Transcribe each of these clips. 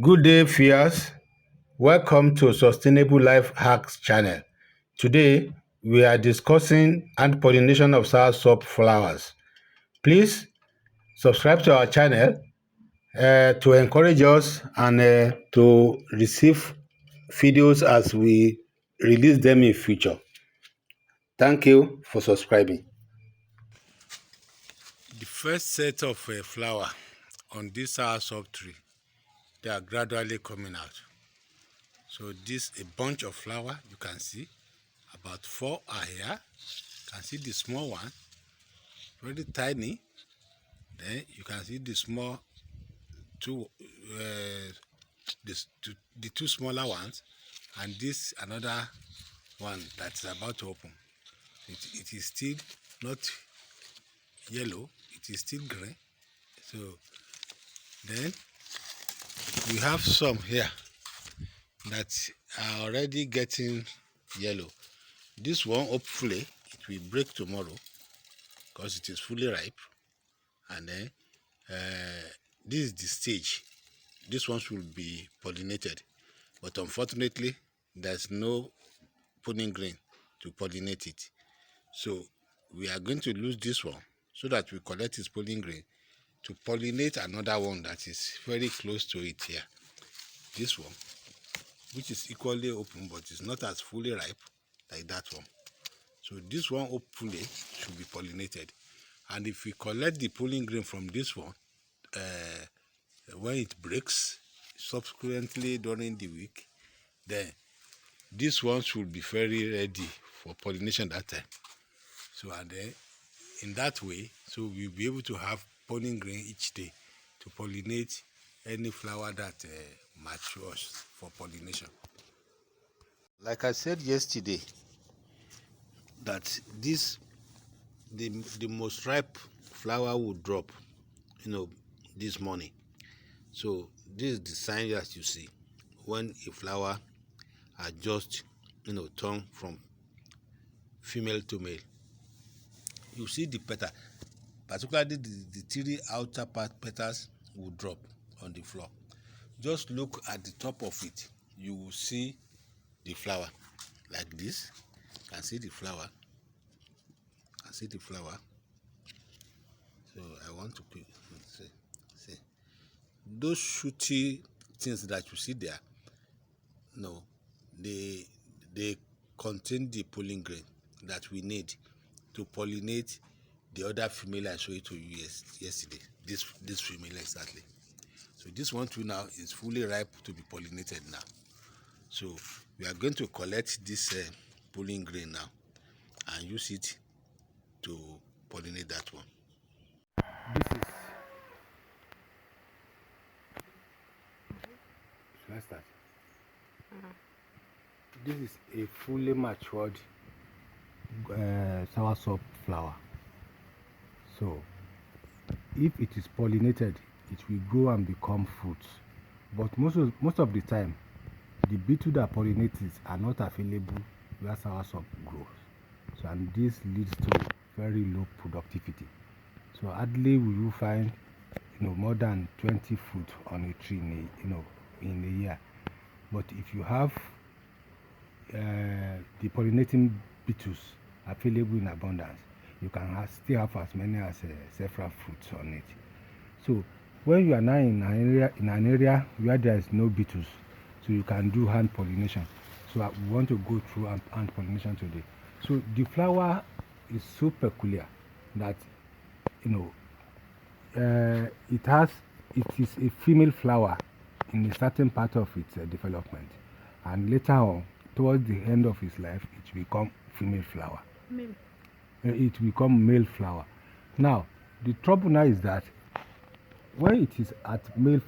Good day, viewers. Welcome to Sustainable Life Hacks channel. Today, we are discussing ant pollination of soursop flowers. Please subscribe to our channel to encourage us and to receive videos as we release them in future. Thank you for subscribing. The first set of flower on this soursop tree, they are gradually coming out. So this a bunch of flower you can see. About 4 are here. You can see the small one, very tiny. Then you can see the small two, the two smaller ones, and this another one that's about to open. It is still not yellow; it is still green. So then we have some here that are already getting yellow. This one, hopefully, it will break tomorrow because it is fully ripe. And then this is the stage. This one should be pollinated, but unfortunately, there's no pollen grain to pollinate it. So we are going to lose this one so that we collect its pollen grain to pollinate another one that is very close to it here. This one, which is equally open but is not as fully ripe like that one. So this one hopefully should be pollinated. And if we collect the pollen grain from this one, when it breaks subsequently during the week, then this one should be very ready for pollination that time. So and then in that way, so we'll be able to have pollen grain each day to pollinate any flower that matures for pollination. Like I said yesterday, that the most ripe flower will drop, this morning. So this is the sign that you see when a flower are just turned from female to male. You see the petal, particularly the three outer petals will drop on the floor. Just look at the top of it, you will see the flower like this. You can see the flower. So I want to see those shooty things that you see there. No, they contain the pollen grain that we need to pollinate the other female I showed to you yesterday. This female exactly. So this one too now is fully ripe to be pollinated now. So we are going to collect this pollen grain now and use it to pollinate that one. Should I start? This is a fully matured soursop flower. So if it is pollinated, it will grow and become fruits. But most of the time, the beetle that pollinates it are not available where soursop grows. So and this leads to very low productivity. So hardly will you find more than 20 fruit on a tree in a year. But if you have the pollinating beetles available in abundance, you can still have as many as several fruits on it. So when you are now in an area where there is no beetles, so you can do hand pollination. So we want to go through hand pollination today. So the flower is so peculiar that it is a female flower in a certain part of its development, and later on, towards the end of its life, it will become female flower. It will become male flower. Now, the trouble now is that when it is at female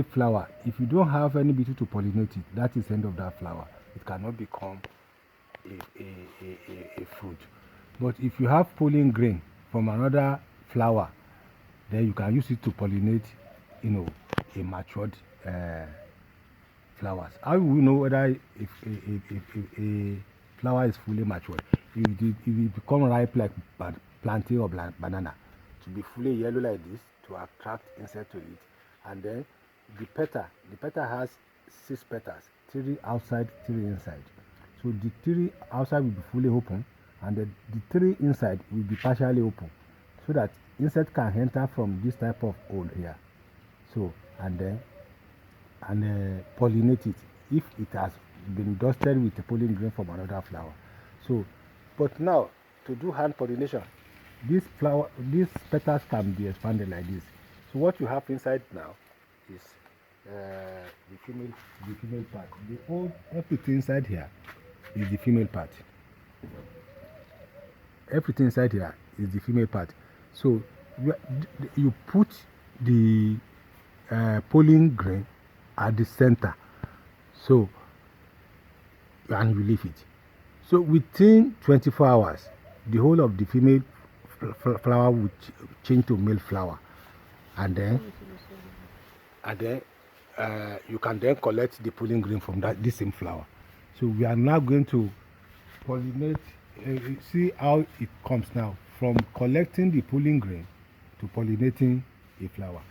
flower, if you don't have any beetle to pollinate it, that is the end of that flower. It cannot become a fruit. But if you have pollen grain from another flower, then you can use it to pollinate, a matured flowers. How will we know whether a flower is fully matured? If it become ripe like plantain or banana, to be fully yellow like this to attract insect to it, and then the petal has 6 petals, 3 outside, 3 inside. So the 3 outside will be fully open, and the 3 inside will be partially open, so that insect can enter from this type of hole here. So and pollinate it if it has been dusted with the pollen grain from another flower. So, but now to do hand pollination, these petals can be expanded like this. So what you have inside now is the female part. The whole everything inside here is the female part. Everything inside here is the female part. So you put the pollen grain at the center, so and you leave it. So within 24 hours, the whole of the female flower will change to male flower, and then you can then collect the pollen grain from this same flower. So we are now going to pollinate. See how it comes now from collecting the pollen grain to pollinating a flower.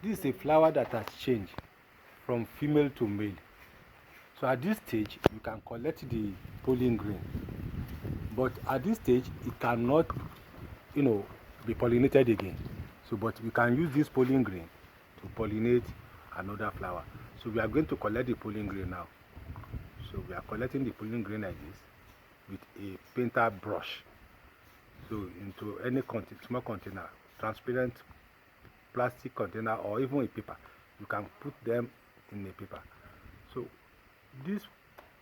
This is a flower that has changed from female to male. So at this stage, you can collect the pollen grain, but at this stage, it cannot, be pollinated again. So, but we can use this pollen grain to pollinate another flower. So we are going to collect the pollen grain now. So we are collecting the pollen grain like this with a painter brush. So into any small container, transparent plastic container, or even a paper, you can put them in a paper. So this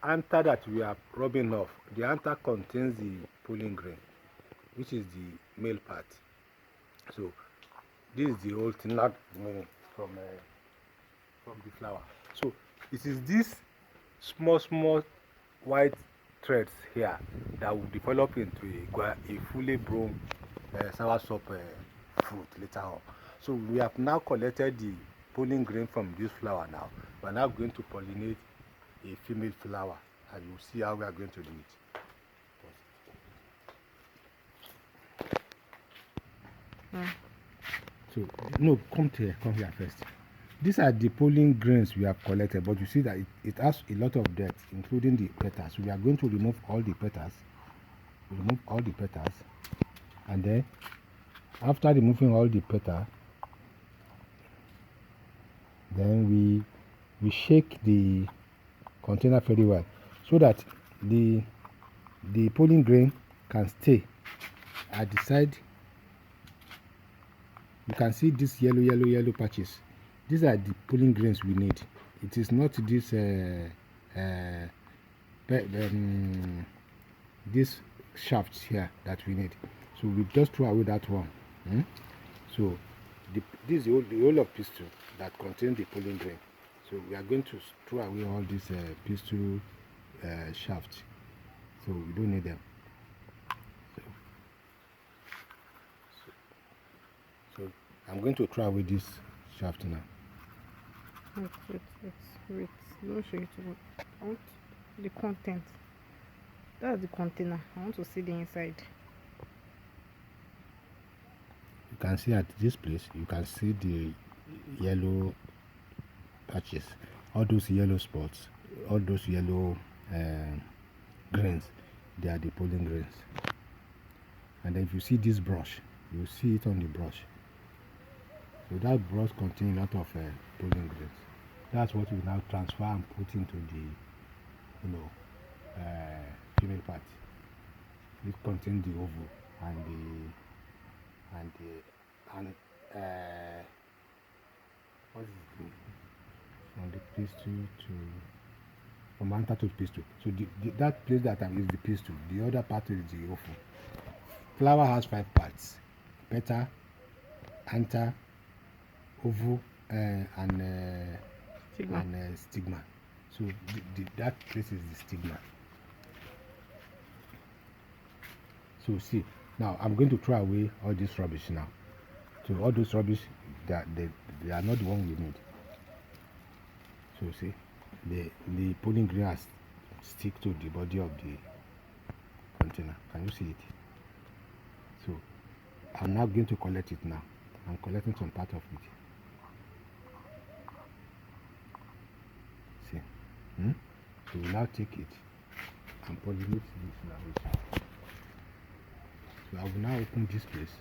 anther that we are rubbing off, the anther contains the pollen grain, which is the male part. So this is the whole thing not from the flower. So it is this small white threads here that will develop into a fully blown soursop fruit later on. So we have now collected the pollen grain from this flower. Now we are now going to pollinate a female flower, and you will see how we are going to do it. So no, come here first. These are the pollen grains we have collected, but you see that it has a lot of dirt, including the petals. So we are going to remove all the petals. And then after removing all the petals, then we shake the container very well, so that the pollen grain can stay at the side. You can see these yellow patches. These are the pollen grains we need. It is not this this shafts here that we need. So we just throw away that one. So this is the whole of pistil that contains the pollen grain. So we are going to throw away all these pistil shafts. So we don't need them. So I'm going to throw away this shaft now. Wait. Don't show it to me. I want the content. That's the container. I want to see the inside. You can see at this place, you can see the yellow patches, all those yellow spots, all those yellow grains, they are the pollen grains. And then if you see this brush, you see it on the brush. So that brush contains a lot of pollen grains. That's what we now transfer and put into the female part. It contains the ovule what is it? From the pistil from anther to pistil. So that place that is the pistil. The other part is the ovule. Flower has 5 parts: petal, anther, ovule, and stigma. So that place is the stigma. So see, now I'm going to throw away all this rubbish now. So all those rubbish, they are not the one we need. So see, the pollen grain stick to the body of the container. Can you see it? So I'm now going to collect it now I'm collecting some part of it. See, so we now take it and pollinate this now. So I will now open this place.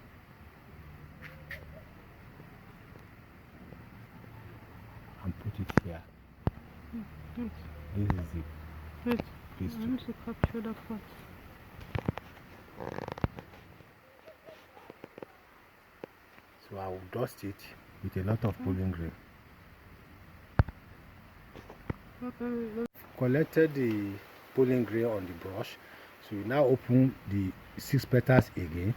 And put it here. Wait, This is it. wait. Please I need to capture that part. So I will dust it with a lot of pollen grain. Collected the pollen grain on the brush. So we now open the 6 petals again.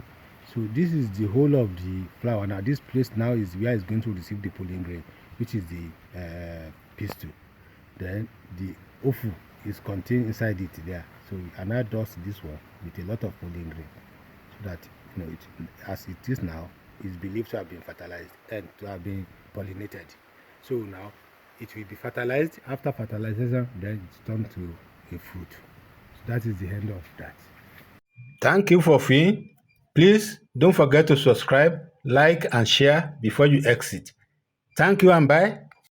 So this is the whole of the flower. Now this place now is where it's going to receive the pollen grain, which is the pistil. Then the ofu is contained inside it there. So I now dust this one with a lot of pollen grain, so that it, as it is now, is believed to have been fertilized and to have been pollinated. So now it will be fertilized. After fertilization, then it's turned to a fruit. So that is the end of that. Thank you for viewing. Please don't forget to subscribe, like, and share before you exit. Thank you and bye.